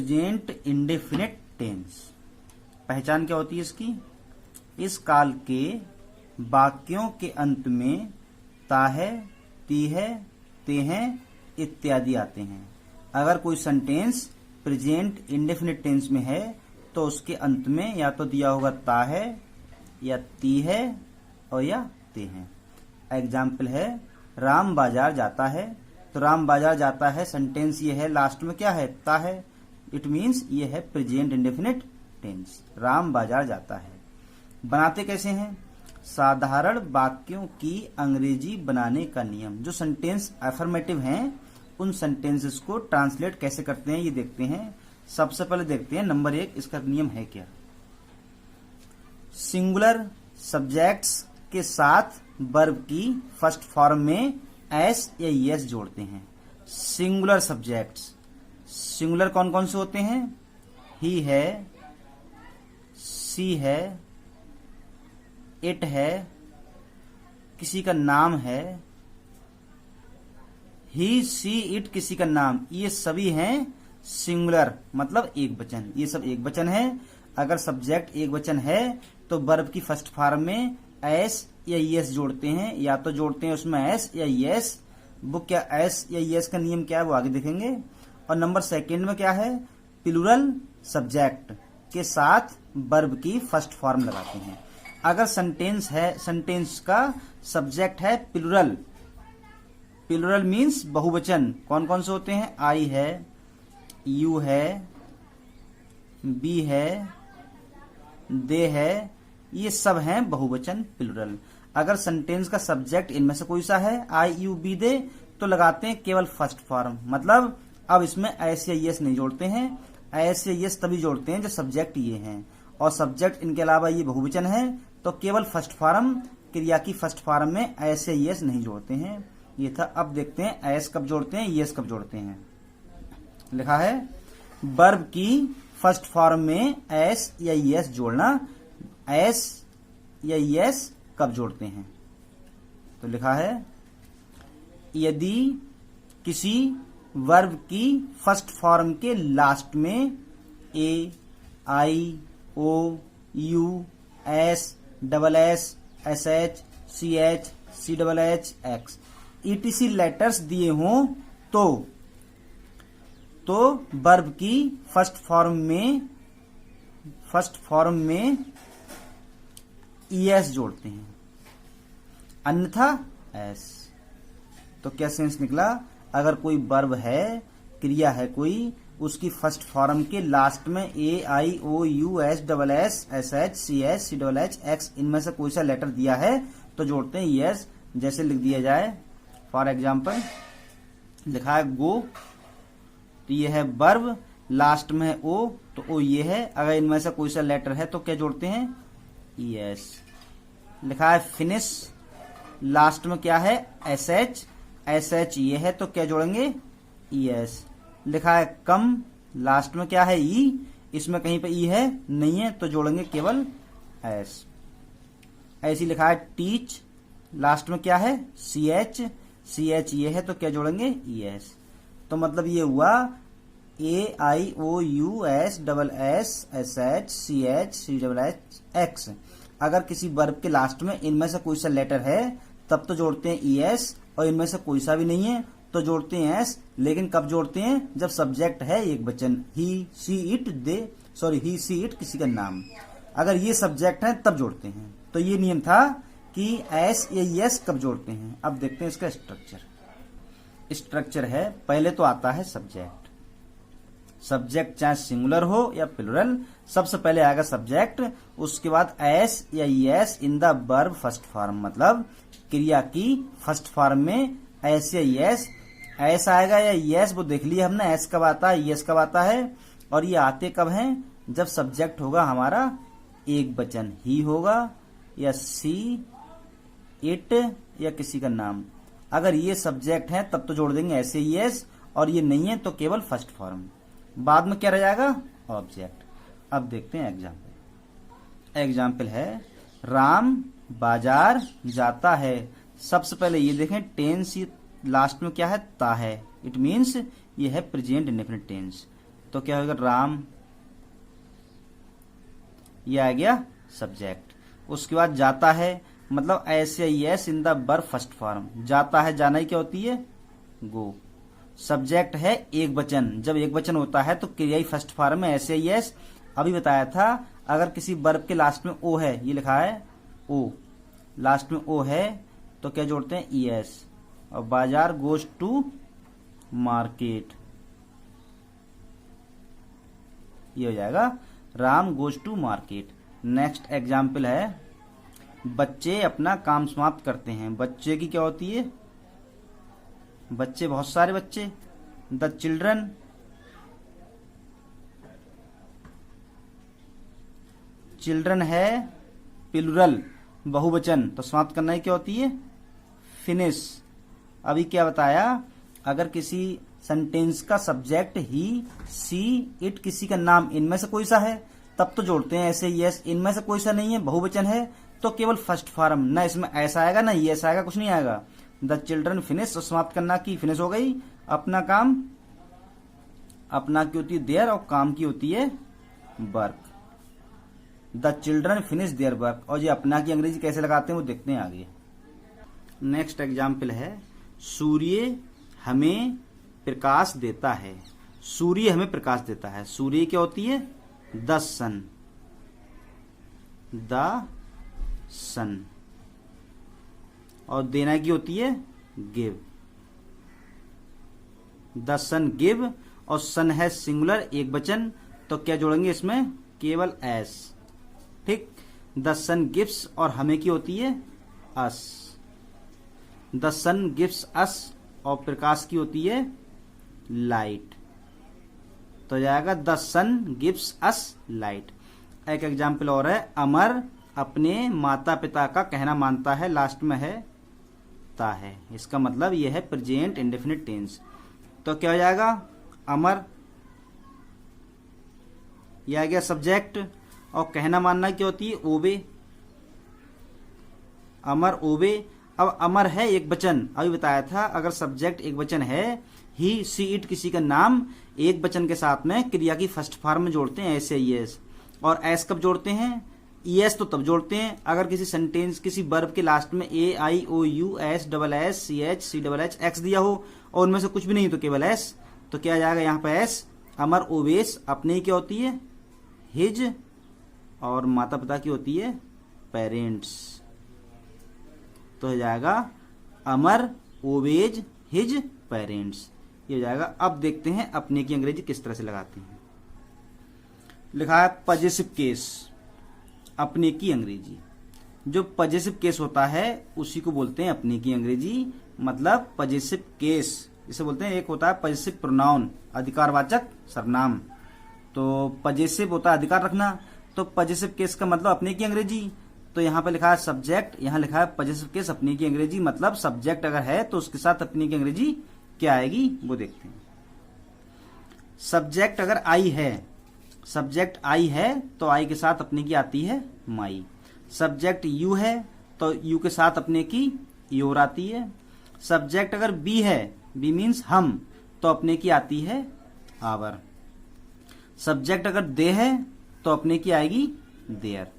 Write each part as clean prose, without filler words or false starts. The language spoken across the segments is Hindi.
Present indefinite tense. पहचान क्या होती है इसकी? इस काल के वाक्यों के अंत में ता है, ती है, ते हैं इत्यादि आते हैं। अगर कोई सेंटेंस प्रेजेंट इंडेफिनिट टेंस में है तो उसके अंत में या तो दिया होगा ता है या ती है और या ते हैं। एग्जाम्पल है राम बाजार जाता है, तो राम बाजार जाता है सेंटेंस ये है, लास्ट में क्या है? ता है। इट मीन्स ये है प्रेजेंट इंडेफिनिट टेंस। राम बाजार जाता है। बनाते कैसे हैं? साधारण वाक्यों की अंग्रेजी बनाने का नियम। जो सेंटेंस अफर्मेटिव हैं उन सेंटेंसेस को ट्रांसलेट कैसे करते हैं ये देखते हैं। सबसे पहले देखते हैं नंबर 1 इसका नियम है क्या। सिंगुलर सब्जेक्ट्स के साथ वर्ब की फर्स्ट फॉर्म में एस या यस जोड़ते हैं। सिंगुलर सब्जेक्ट्स, सिंगुलर कौन कौन से होते हैं? ही है, सी है, इट है, किसी का नाम है, ही, सी, इट किसी का नाम, ये सभी हैं सिंगुलर मतलब एक वचन। ये सब एक वचन है। अगर सब्जेक्ट एक वचन है तो वर्ब की फर्स्ट फॉर्म में एस या यस जोड़ते हैं, या तो जोड़ते हैं उसमें एस या यस। वो क्या एस या यस का नियम क्या है वो आगे देखेंगे। और नंबर 2 में क्या है? प्लूरल सब्जेक्ट के साथ वर्ब की फर्स्ट फॉर्म लगाते हैं। अगर सेंटेंस है, सेंटेंस का सब्जेक्ट है प्लूरल, प्लूरल मीन्स बहुवचन। कौन कौन से होते हैं? आई है, यू है, बी है, दे है, ये सब हैं बहुवचन प्लूरल। अगर सेंटेंस का सब्जेक्ट इनमें से कोई सा है, आई, यू, बी, दे, तो लगाते हैं केवल फर्स्ट फॉर्म। मतलब अब इसमें एस या यस नहीं जोड़ते हैं। एस या यस तभी जोड़ते हैं जब सब्जेक्ट ये हैं और सब्जेक्ट इनके अलावा ये बहुवचन है, तो केवल फर्स्ट फॉर्म, क्रिया की फर्स्ट फॉर्म में एस या यस नहीं जोड़ते हैं। ये था। अब देखते हैं एस कब जोड़ते हैं, यस कब जोड़ते हैं। लिखा है वर्ब की फर्स्ट फॉर्म में एस या यस जोड़ना। एस या यस कब जोड़ते हैं? तो लिखा है यदि किसी वर्ब की फर्स्ट फॉर्म के लास्ट में A, I, O, U, S, double S, S H, C H, C double H, X etc letters दिए हों तो वर्ब की फर्स्ट फॉर्म में ईएस जोड़ते हैं, अन्यथा एस। तो क्या सेंस निकला? अगर कोई वर्ब है, क्रिया है कोई, उसकी फर्स्ट फॉर्म के लास्ट में A, I, O, U, S, double S, S H, C H, C double H, X इनमें से कोई सा लेटर दिया है तो जोड़ते हैं यस। जैसे लिख दिया जाए फॉर एग्जाम्पल, लिखा है गो, तो ये है वर्ब, लास्ट में है ओ, तो ओ ये है। अगर इनमें से कोई सा लेटर है तो क्या जोड़ते हैं? यस। लिखा है फिनिश, लास्ट में क्या है? एस एच, एस एच ये है तो क्या जोड़ेंगे? यस। लिखा है कम, लास्ट में क्या है? ई, इसमें कहीं पे ई है नहीं है तो जोड़ेंगे केवल एस। ऐसी लिखा है टीच, लास्ट में क्या है? सी एच, सी एच ये है तो क्या जोड़ेंगे? यस। तो मतलब ये हुआ A, I, O, U, S, double S, S H, C H, C double H, X. अगर किसी वर्ब के लास्ट में इनमें से कोई सा लेटर है तब तो जोड़ते हैं ई एस, और इनमें से कोई सा भी नहीं है तो जोड़ते हैं एस। लेकिन कब जोड़ते हैं? जब सब्जेक्ट है एक वचन, he, she, it, they, sorry he, she, it किसी का नाम। अगर ये सब्जेक्ट है तब जोड़ते हैं। तो ये नियम था कि एस या यस कब जोड़ते हैं। अब देखते हैं इसका स्ट्रक्चर है। पहले तो आता है सब्जेक्ट। सब्जेक्ट चाहे सिंगुलर हो या प्लूरल, सबसे पहले आएगा सब्जेक्ट, उसके बाद एस या yes in the verb first form, मतलब क्रिया की फर्स्ट फॉर्म में एस या यस। एस आएगा या यस वो देख लिया हमने, एस कब आता है, यस कब आता है। और ये आते कब हैं? जब सब्जेक्ट होगा हमारा एक वचन, ही होगा या सी, इट या किसी का नाम। अगर ये सब्जेक्ट है तब तो जोड़ देंगे एस या यस, और ये नहीं है तो केवल फर्स्ट फॉर्म। बाद में क्या रह जाएगा? ऑब्जेक्ट। अब देखते हैं एग्जाम्पल। एग्जाम्पल है राम बाजार जाता है। सबसे पहले ये देखें टेंस, लास्ट में क्या है? ता है। इट मीन्स ये है प्रेजेंट इंडेफिनिट टेंस। तो क्या होगा राम, ये आ गया सब्जेक्ट। उसके बाद जाता है मतलब ऐसे yes in the verb first form, जाता है जाना ही क्या होती है गो। सब्जेक्ट है एक वचन, जब एक वचन होता है तो क्रिया ही फर्स्ट फॉर्म में ऐसे यस। अभी बताया था अगर किसी वर्ब के लास्ट में ओ है, ये लिखा है ओ, लास्ट में ओ है तो क्या जोड़ते हैं ईएस। और बाजार गोज टू मार्केट, ये हो जाएगा Ram goes to market. Next example है बच्चे अपना काम समाप्त करते हैं। बच्चे की क्या होती है, बच्चे बहुत सारे बच्चे, द चिल्ड्रन, चिल्ड्रन है प्लूरल बहुवचन, तो समाप्त करना ही क्या होती है फिनिश। अभी क्या बताया, अगर किसी सेंटेंस का सब्जेक्ट ही, सी, इट किसी का नाम इनमें से कोई सा है तब तो जोड़ते हैं ऐसे यस। इनमें से कोई सा नहीं है, बहुवचन है तो केवल फर्स्ट फॉर्म, ना इसमें ऐसा आएगा ना ये ऐसा आएगा, कुछ नहीं आएगा। द चिल्ड्रन फिनिश, तो समाप्त करना की फिनिश हो गई। अपना काम, अपना की होती है देयर और काम की होती है work. The children finish their work. और ये अपना की अंग्रेजी कैसे लगाते हैं वो देखते हैं आगे। नेक्स्ट एग्जाम्पल है सूर्य हमें प्रकाश देता है। सूर्य हमें प्रकाश देता है, सूर्य क्या होती है द सन, द सन। और देना की होती है गिव, द सन गिव। और सन है सिंगुलर एक वचन, तो क्या जोड़ेंगे इसमें केवल एस, ठीक। द सन गिव्स और हमें की होती है अस, द सन गिव्स अस। और प्रकाश की होती है लाइट, तो जाएगा the sun gives us light. एक एग्जाम्पल और है अमर अपने माता पिता का कहना मानता है, लास्ट में है ता है, इसका मतलब यह है प्रेजेंट इंडेफिनिट टेंस। तो क्या हो जाएगा अमर, यह आ गया सब्जेक्ट। और कहना मानना क्या होती है ओबे, अमर ओबे। अब अमर है एक वचन, अभी बताया था अगर सब्जेक्ट एक वचन है, ही, सी, इट किसी का नाम एक वचन के साथ में क्रिया की फर्स्ट फॉर्म में जोड़ते हैं ऐसे यस। और एस कब जोड़ते हैं, यस तो तब जोड़ते हैं अगर किसी सेंटेंस किसी वर्ब के लास्ट में A I O U S double S C H C double H X दिया हो और उनमें से कुछ भी नहीं तो केवल एस, तो क्या आ जाएगा यहाँ पे एस। अमर ओवेस अपने की क्या होती है हिज, और माता पिता की होती है पेरेंट्स, तो हो जाएगा अमर ओवेज हिज पेरेंट्स, ये हो जाएगा। अब देखते हैं अपने की अंग्रेजी किस तरह से लगाते हैं। लिखा है पजेसिव केस, अपने की अंग्रेजी। जो पजेसिव केस होता है उसी को बोलते हैं अपने की अंग्रेजी, मतलब पजेसिव केस इसे बोलते हैं। एक होता है पजेसिव प्रोनाउन, अधिकारवाचक सर्वनाम, तो पजेसिव होता है अधिकार रखना, तो पजेसिव केस का मतलब अपने की अंग्रेजी। तो यहाँ पे लिखा है सब्जेक्ट, यहाँ लिखा है पजेसिव केस अपने की अंग्रेजी, मतलब सब्जेक्ट अगर है तो उसके साथ अपने की अंग्रेजी क्या आएगी वो देखते हैं। सब्जेक्ट अगर आई है, सब्जेक्ट आई है तो आई के साथ अपने की आती है माई। सब्जेक्ट यू है तो यू के साथ अपने की योर आती है। सब्जेक्ट अगर बी है, बी मीन्स हम, तो अपने की आती है आवर। सब्जेक्ट अगर दे है तो अपने की आएगी देयर।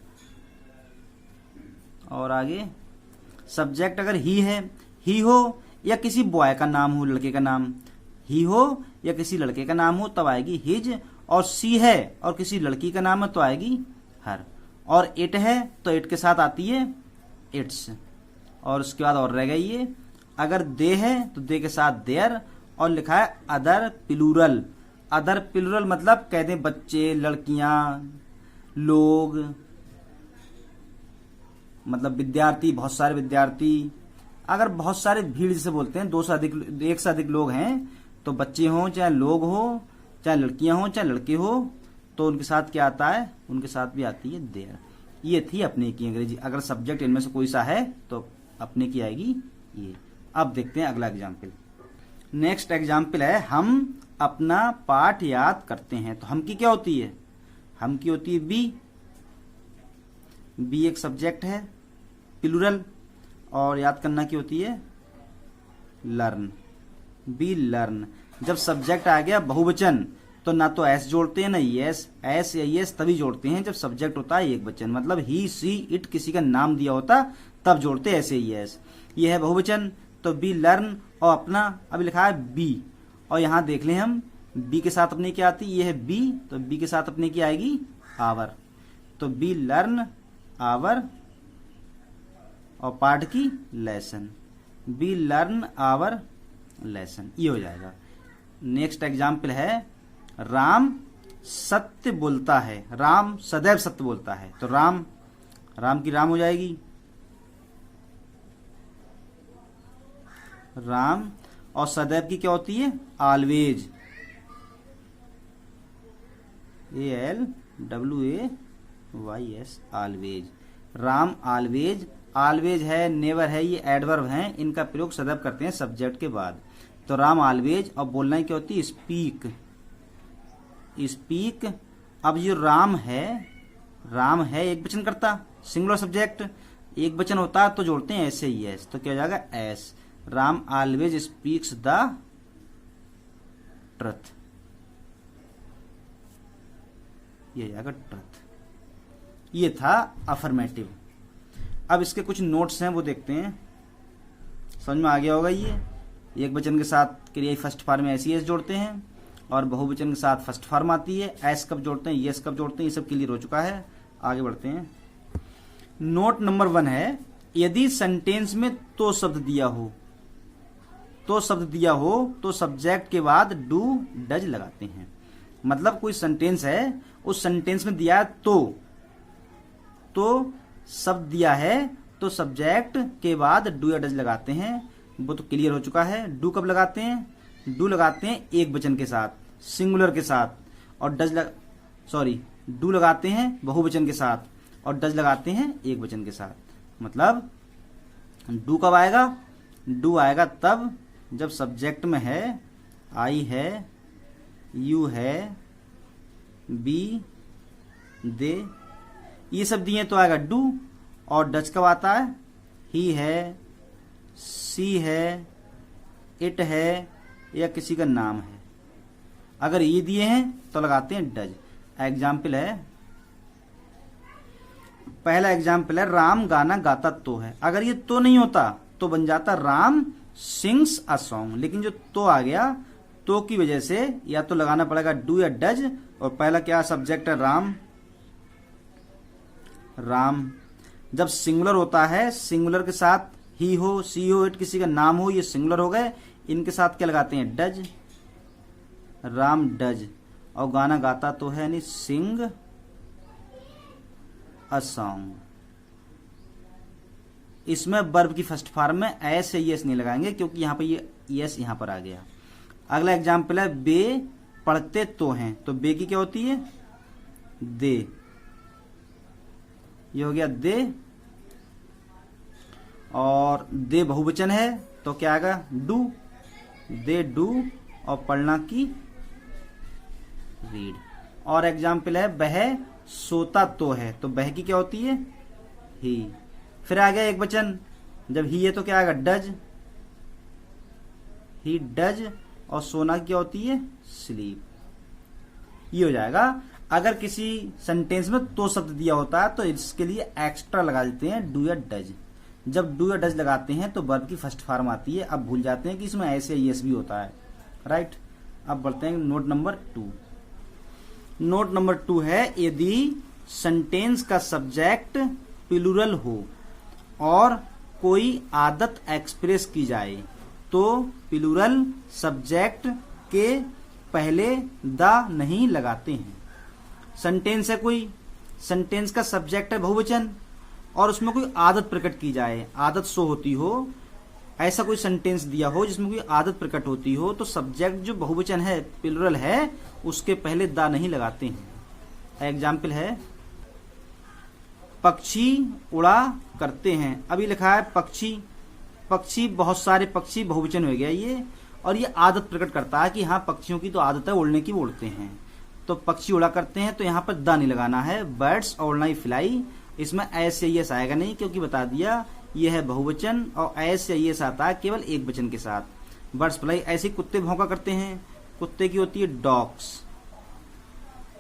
और आगे सब्जेक्ट अगर ही है, ही हो या किसी बॉय का नाम हो, लड़के का नाम, ही हो या किसी लड़के का नाम हो तब आएगी हिज। और सी है और किसी लड़की का नाम है तो आएगी हर। और इट है तो इट के साथ आती है इट्स। और उसके बाद और रह गई ये, अगर दे है तो दे के साथ देयर। और लिखा है अदर प्लूरल, अदर प्लूरल मतलब कहते हैं बच्चे, लड़कियां, लोग, मतलब विद्यार्थी, बहुत सारे विद्यार्थी। अगर बहुत सारे भीड़ जिसे बोलते हैं, दो से अधिक, एक से अधिक लोग हैं, तो बच्चे हों चाहे लोग हो, चाहे लड़कियां हो चाहे लड़के हो, तो उनके साथ क्या आता है, उनके साथ भी आती है देयर। ये थी अपने की अंग्रेजी। अगर सब्जेक्ट इनमें से कोई सा है तो अपने की आएगी ये। अब देखते हैं अगला एग्जाम्पल। नेक्स्ट एग्जाम्पल है हम अपना पाठ याद करते हैं। तो हम की क्या होती है, हम की होती है बी, बी एक सब्जेक्ट है प्लूरल, और याद करना की होती है लर्न, बी लर्न। जब सब्जेक्ट आ गया बहुवचन तो ना तो एस जोड़ते हैं ना एस, एस या एस तभी जोड़ते हैं जब सब्जेक्ट होता है एक वचन, मतलब ही सी इट किसी का नाम दिया होता तब जोड़ते ऐसे ही एस। ये है बहुवचन, तो बी लर्न और अपना अभी लिखा है बी, और यहां देख लें हम बी के साथ अपने क्या आती है, ये है बी, तो बी के साथ अपने की आएगी आवर, तो बी लर्न आवर और पार्ट की lesson, we learn our lesson, ये हो जाएगा। नेक्स्ट एग्जाम्पल है राम सत्य बोलता है, राम सदैव सत्य बोलता है, तो राम, राम की राम हो जाएगी राम, और सदैव की क्या होती है always, ALWAYS always, Ram always, always है नेवर है, ये एडवर्ब हैं, इनका प्रयोग सदैव करते हैं सब्जेक्ट के बाद, तो राम ऑलवेज, और बोलना ही क्या होती है स्पीक, स्पीक। अब ये राम है एक वचन करता, सिंगुलर सब्जेक्ट, एक वचन होता तो जोड़ते हैं ऐसे ही एस, तो क्या हो जाएगा S, Ram always speaks the truth, ये जाएगा ट्रुथ। ये था अफर्मेटिव। अब इसके कुछ नोट्स हैं वो देखते हैं, समझ में आ गया होगा। ये एक वचन के साथ क्रिया फर्स्ट फॉर्म में ऐसी एस जोड़ते हैं, और बहुवचन के साथ फर्स्ट फॉर्म आती है, एस कब जोड़ते हैं, यस कब जोड़ते हैं, ये सब क्लियर हो चुका है। आगे बढ़ते हैं। नोट नंबर 1 है, यदि सेंटेंस में तो शब्द दिया हो, तो सब्जेक्ट के बाद डू डज लगाते हैं। मतलब कोई सेंटेंस है, उस सेंटेंस में दिया है तो शब्द दिया है, तो सब्जेक्ट के बाद डू या डज लगाते हैं, वो तो क्लियर हो चुका है। डू कब लगाते हैं, डू लगाते हैं एक वचन के साथ, सिंगुलर के साथ, और डू लगाते हैं बहुवचन के साथ, और डज लगाते हैं एक वचन के साथ। मतलब डू कब आएगा, डू आएगा तब जब सब्जेक्ट में है आई है, यू है, बी, दे, ये सब दिए तो आएगा डू। और डज कब आता है, ही है, सी है, इट है, या किसी का नाम है। अगर ये दिए हैं तो लगाते हैं डज। एग्जाम्पल है, पहला एग्जाम्पल है राम गाना गाता तो है। अगर ये तो नहीं होता तो बन जाता राम सिंग्स अ सॉन्ग, लेकिन जो तो आ गया, तो की वजह से या तो लगाना पड़ेगा डू या डज। और पहला क्या सब्जेक्ट है राम, जब सिंगुलर होता है, सिंगुलर के साथ ही हो, सी हो, इट किसी का नाम हो, ये सिंगुलर हो गए, इनके साथ क्या लगाते हैं डज, राम डज। और गाना गाता तो है नहीं, सिंग अ सॉन्ग। इसमें वर्ब की फर्स्ट फॉर्म में एस या यस नहीं लगाएंगे, क्योंकि यहां पर ये यस यहां पर आ गया। अगला एग्जाम्पल है बे पढ़ते तो हैं, तो बे की क्या होती है दे, ये हो गया दे। और दे बहुवचन है तो क्या आएगा डू, दे डू, और पढ़ना की रीड। और एग्जाम्पल है वह सोता तो है, तो वह की क्या होती है ही। फिर आ गया एक वचन, जब ही है तो क्या आएगा डज, ही डज, और सोना की क्या होती है स्लीप। ये हो जाएगा। अगर किसी सेंटेंस में तो शब्द दिया होता है तो इसके लिए एक्स्ट्रा लगा देते हैं डू या डज। जब डू या डज लगाते हैं तो वर्ब की फर्स्ट फॉर्म आती है। अब भूल जाते हैं कि इसमें ऐसे यस भी होता है, राइट। अब बढ़ते हैं नोट नंबर 2। नोट नंबर 2 है, यदि सेंटेंस का सब्जेक्ट प्लूरल हो और कोई आदत एक्सप्रेस की जाए तो प्लूरल सब्जेक्ट के पहले द नहीं लगाते हैं। सेंटेंस है कोई, सेंटेंस का सब्जेक्ट है बहुवचन और उसमें कोई आदत प्रकट की जाए, आदत शो होती हो, ऐसा कोई सेंटेंस दिया हो जिसमें कोई आदत प्रकट होती हो, तो सब्जेक्ट जो बहुवचन है प्लूरल है उसके पहले द नहीं लगाते हैं। एग्जाम्पल है पक्षी उड़ा करते हैं। अभी लिखा है पक्षी, पक्षी बहुत सारे पक्षी बहुवचन हो गया ये, और ये आदत प्रकट करता है कि हाँ पक्षियों की तो आदत है उड़ने की, उड़ते हैं, तो पक्षी उड़ा करते हैं, तो यहाँ पर द नहीं लगाना है। बर्ड्स और नहीं फ्लाई, इसमें एस या यस आएगा नहीं, क्योंकि बता दिया ये है बहुवचन और एस या यस आता है केवल एक वचन के साथ। बर्ड्स फ्लाई, ऐसे कुत्ते भौंका करते हैं, कुत्ते की होती है डॉग्स,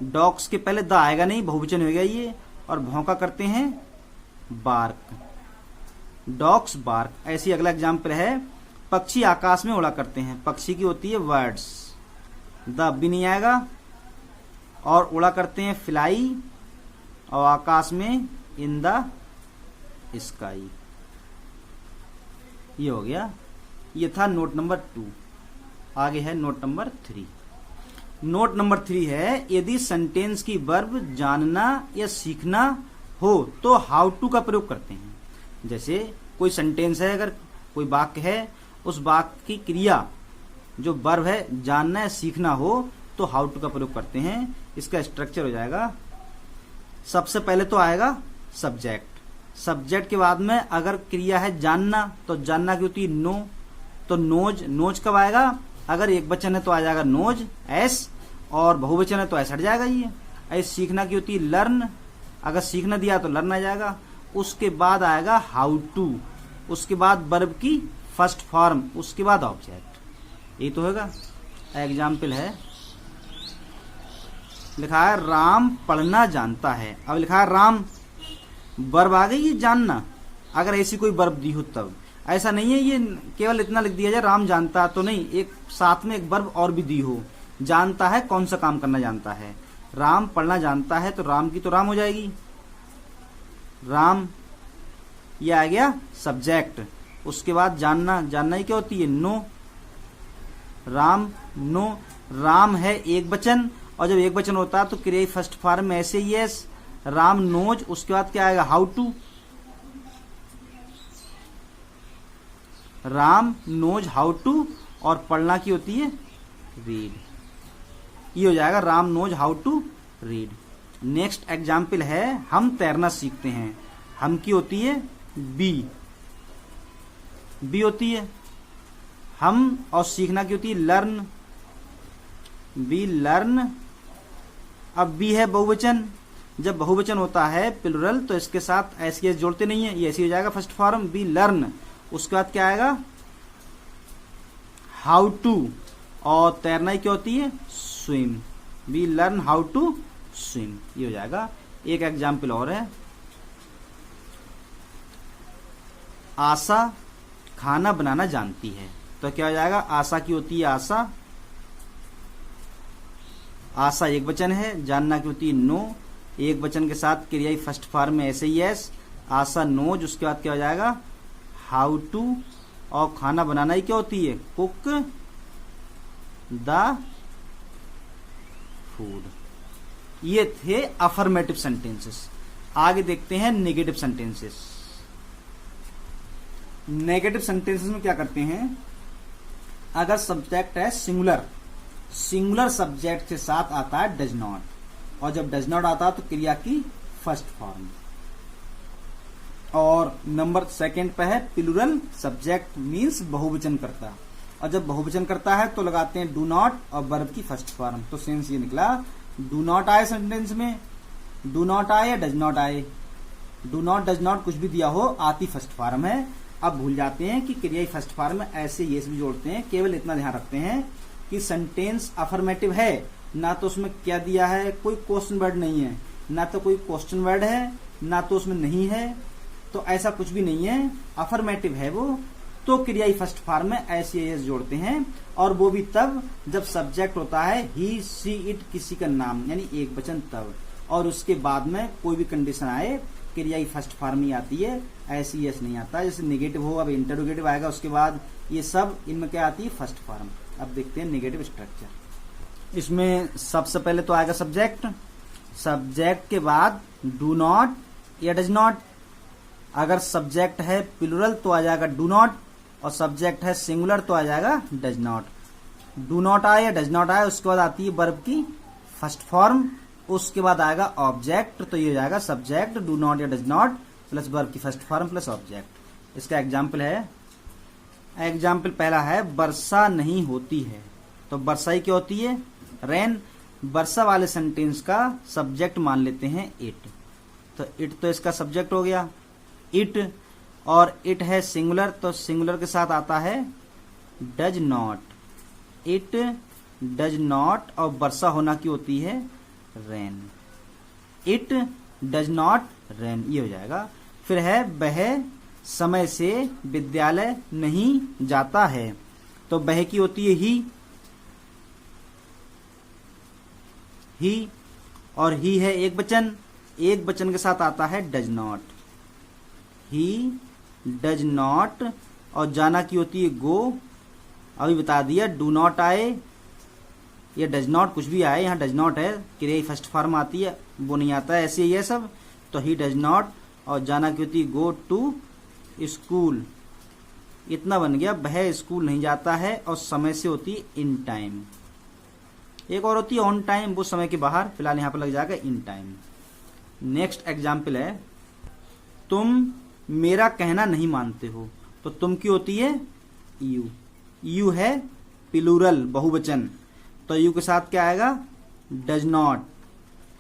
डॉग्स के पहले द आएगा नहीं, बहुवचन हो गया ये, और भौंका करते हैं बार्क, डॉग्स बार्क। ऐसी अगला एग्जाम्पल है, पक्षी आकाश में उड़ा करते हैं, पक्षी की होती है वर्ड्स, द भी नहीं आएगा, और उड़ा करते हैं फ्लाई, और आकाश में इन द स्काई। ये हो गया, ये था नोट नंबर 2। आगे है नोट नंबर 3। नोट नंबर 3 है, यदि सेंटेंस की वर्ब जानना या सीखना हो तो हाउ टू का प्रयोग करते हैं। जैसे कोई सेंटेंस है, अगर कोई वाक्य है, उस वाक्य की क्रिया जो वर्ब है जानना या सीखना हो तो हाउ टू का प्रयोग करते हैं। इसका स्ट्रक्चर हो जाएगा, सबसे पहले तो आएगा सब्जेक्ट, सब्जेक्ट के बाद में अगर क्रिया है जानना तो जानना की होती है नो, तो नोज, नोज कब आएगा, अगर एक वचन है तो आ जाएगा नोज एस, और बहुवचन है तो ऐसा हट जाएगा ये। ऐसे सीखना की होती है लर्न, अगर सीखना दिया तो लर्न आ जाएगा। उसके बाद आएगा हाउ टू, उसके बाद वर्ब की फर्स्ट फॉर्म, उसके बाद ऑब्जेक्ट। ये तो होगा। एग्जाम्पल है, लिखा है राम पढ़ना जानता है, अब लिखा है राम, वर्ब आ गई ये जानना, अगर ऐसी कोई वर्ब दी हो तब। ऐसा नहीं है ये केवल इतना लिख दिया जाए राम जानता, तो नहीं, एक साथ में एक वर्ब और भी दी हो। जानता है कौन सा काम करना जानता है, राम पढ़ना जानता है, तो राम की तो राम हो जाएगी, राम, ये आ गया सब्जेक्ट। उसके बाद जानना, जानना ही क्या होती है नो, राम नो, राम है एक वचन, और जब एक वचन होता है तो क्रिया फर्स्ट फॉर्म में ऐसे यस, राम नोज, उसके बाद क्या आएगा how to, Ram knows how to, और पढ़ना की होती है रीड। ये हो जाएगा Ram knows how to read. Next example है, हम तैरना सीखते हैं, हम की होती है बी, बी होती है हम, और सीखना की होती है लर्न, बी लर्न। अब बी है बहुवचन, जब बहुवचन होता है प्लुरल तो इसके साथ ऐसी एस जोड़ते नहीं है, ये ऐसी हो जाएगा फर्स्ट फॉर्म बी लर्न। उसके बाद क्या आएगा हाउ टू, और तैरना क्या होती है swim, we learn how to swim, ये हो जाएगा। एक एग्जाम्पल और है, आशा खाना बनाना जानती है, तो क्या हो जाएगा, आशा की होती है आशा, आशा एक वचन है, जानना की होती है नो, एक वचन के साथ क्रिया फर्स्ट फॉर्म में ऐसे ही यस, आशा नोज, उसके बाद क्या हो जाएगा हाउ टू, और खाना बनाना ही क्या होती है कुक द फूड। ये थे अफर्मेटिव सेंटेंसेस। आगे देखते हैं नेगेटिव सेंटेंसेस। नेगेटिव सेंटेंसेस में क्या करते हैं, अगर सब्जेक्ट है सिंगुलर, सिंगुलर सब्जेक्ट के साथ आता है डज नॉट, और जब डज नॉट आता है तो क्रिया की फर्स्ट फॉर्म, और नंबर सेकंड पे है प्लुरल सब्जेक्ट मींस बहुवचन करता, और जब बहुवचन करता है तो लगाते हैं डू नॉट और वर्ब की फर्स्ट फॉर्म। तो सेंस ये निकला, डू नॉट आए सेंटेंस में, डू नॉट आए या डज नॉट आए, डू नॉट डज नॉट कुछ भी दिया हो आती फर्स्ट फॉर्म है। अब भूल जाते हैं कि क्रिया फर्स्ट फॉर्म में ऐसे ये भी जोड़ते हैं, केवल इतना ध्यान रखते हैं कि सेंटेंस अफर्मेटिव है, ना तो उसमें क्या दिया है, कोई क्वेश्चन वर्ड नहीं है, ना तो कोई क्वेश्चन वर्ड है, ना तो उसमें नहीं है, तो ऐसा कुछ भी नहीं है, अफर्मेटिव है वो, तो क्रिया फर्स्ट फॉर्म में ऐसे एस जोड़ते हैं, और वो भी तब जब सब्जेक्ट होता है ही सी इट किसी का नाम, यानी एक वचन तब, और उसके बाद में कोई भी कंडीशन आए क्रिया फर्स्ट फॉर्म ही आती है, ऐसी एस नहीं आता। जैसे नेगेटिव हो, अब इंटरोगेटिव आएगा, उसके बाद ये सब इनमें क्या आती है फर्स्ट फॉर्म। अब देखते हैं नेगेटिव स्ट्रक्चर। इसमें सबसे पहले तो आएगा सब्जेक्ट, सब्जेक्ट के बाद डू नॉट या डज नॉट, अगर सब्जेक्ट है प्लुरल तो आ जाएगा डू नॉट, और सब्जेक्ट है सिंगुलर तो आ जाएगा डज नॉट। डू नॉट आए या डज नॉट आए, उसके बाद आती है वर्ब की फर्स्ट फॉर्म, उसके बाद आएगा ऑब्जेक्ट, तो ये हो जाएगा सब्जेक्ट डू नॉट या डज नॉट प्लस वर्ब की फर्स्ट फॉर्म प्लस ऑब्जेक्ट। इसका एग्जाम्पल है, एग्जाम्पल पहला है वर्षा नहीं होती है, तो वर्षा ही क्या होती है रेन, वर्षा वाले सेंटेंस का सब्जेक्ट मान लेते हैं इट, तो इट तो इसका सब्जेक्ट हो गया इट, और इट है सिंगुलर, तो सिंगुलर के साथ आता है does not, it does not, और वर्षा होना की होती है rain, it does not rain, ये हो जाएगा। फिर है वह समय से विद्यालय नहीं जाता है, तो वह की होती है ही, और ही है एक वचन, एक वचन के साथ आता है does not, he does not, और जाना की होती है गो, अभी बता दिया डू नॉट आए या डज नॉट कुछ भी आए, यहाँ डज नॉट है, क्रिया फर्स्ट फॉर्म आती है, वो नहीं आता है, ऐसे ही है सब। तो ही डज नॉट, और जाना की होती है गो टू स्कूल, इतना बन गया। वह स्कूल नहीं जाता है, और समय से होती है इन टाइम। एक और होती है ऑन टाइम, वो समय के बाहर, फिलहाल यहाँ पर लग जाएगा इन टाइम। नेक्स्ट एग्जाम्पल है तुम मेरा कहना नहीं मानते हो, तो तुम की होती है यू, यू है प्लूरल बहुवचन, तो यू के साथ क्या आएगा does not,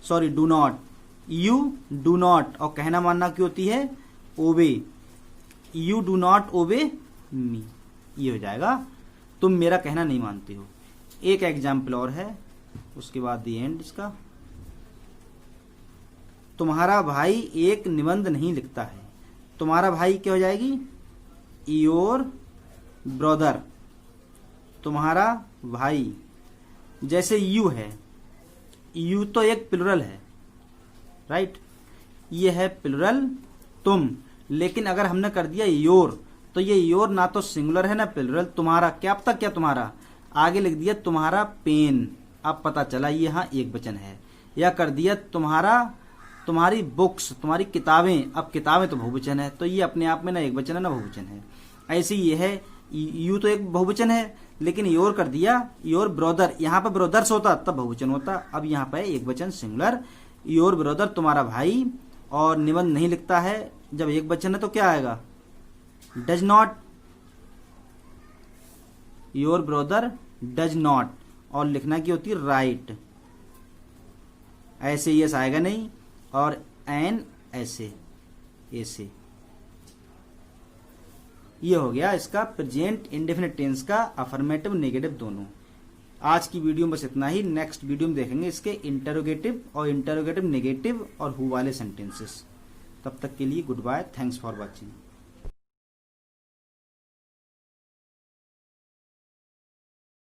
sorry do not, you do not, और कहना मानना की होती है ओबे, यू डू नॉट ओबे मी, ये हो जाएगा तुम मेरा कहना नहीं मानते हो। एक एग्जाम्पल और है, उसके बाद दी एंड इसका। तुम्हारा भाई एक निबंध नहीं लिखता है, तुम्हारा भाई क्या हो जाएगी योर ब्रदर, तुम्हारा भाई, जैसे यू है, यू तो एक प्लुरल है, राइट, ये है प्लुरल तुम, लेकिन अगर हमने कर दिया योर, तो ये योर ना तो सिंगुलर है ना प्लुरल। तुम्हारा क्या, अब तक क्या तुम्हारा, आगे लिख दिया तुम्हारा पेन, अब पता चला ये यहाँ एक वचन है। या कर दिया तुम्हारा, तुम्हारी बुक्स, तुम्हारी किताबें, अब किताबें तो बहुवचन है, तो ये अपने आप में ना एक वचन है ना बहुवचन है। ऐसे ये है, यू तो एक बहुवचन है, लेकिन योर कर दिया योर ब्रदर, यहाँ पर ब्रदर्स होता तब बहुवचन होता, अब यहाँ पर एक वचन सिंगुलर, योर ब्रदर तुम्हारा भाई, और निबंध नहीं लिखता है, जब एक वचन है तो क्या आएगा does not, your brother does not, और लिखना की होती है राइट, ऐसे यस आएगा नहीं, और एन ऐसे ऐसे, ये हो गया इसका प्रेजेंट इंडेफिनिट टेंस का अफर्मेटिव नेगेटिव दोनों। आज की वीडियो में बस इतना ही, नेक्स्ट वीडियो में देखेंगे इसके इंटरोगेटिव और इंटरोगेटिव नेगेटिव और हु वाले सेंटेंसेस। तब तक के लिए good bye, thanks for watching.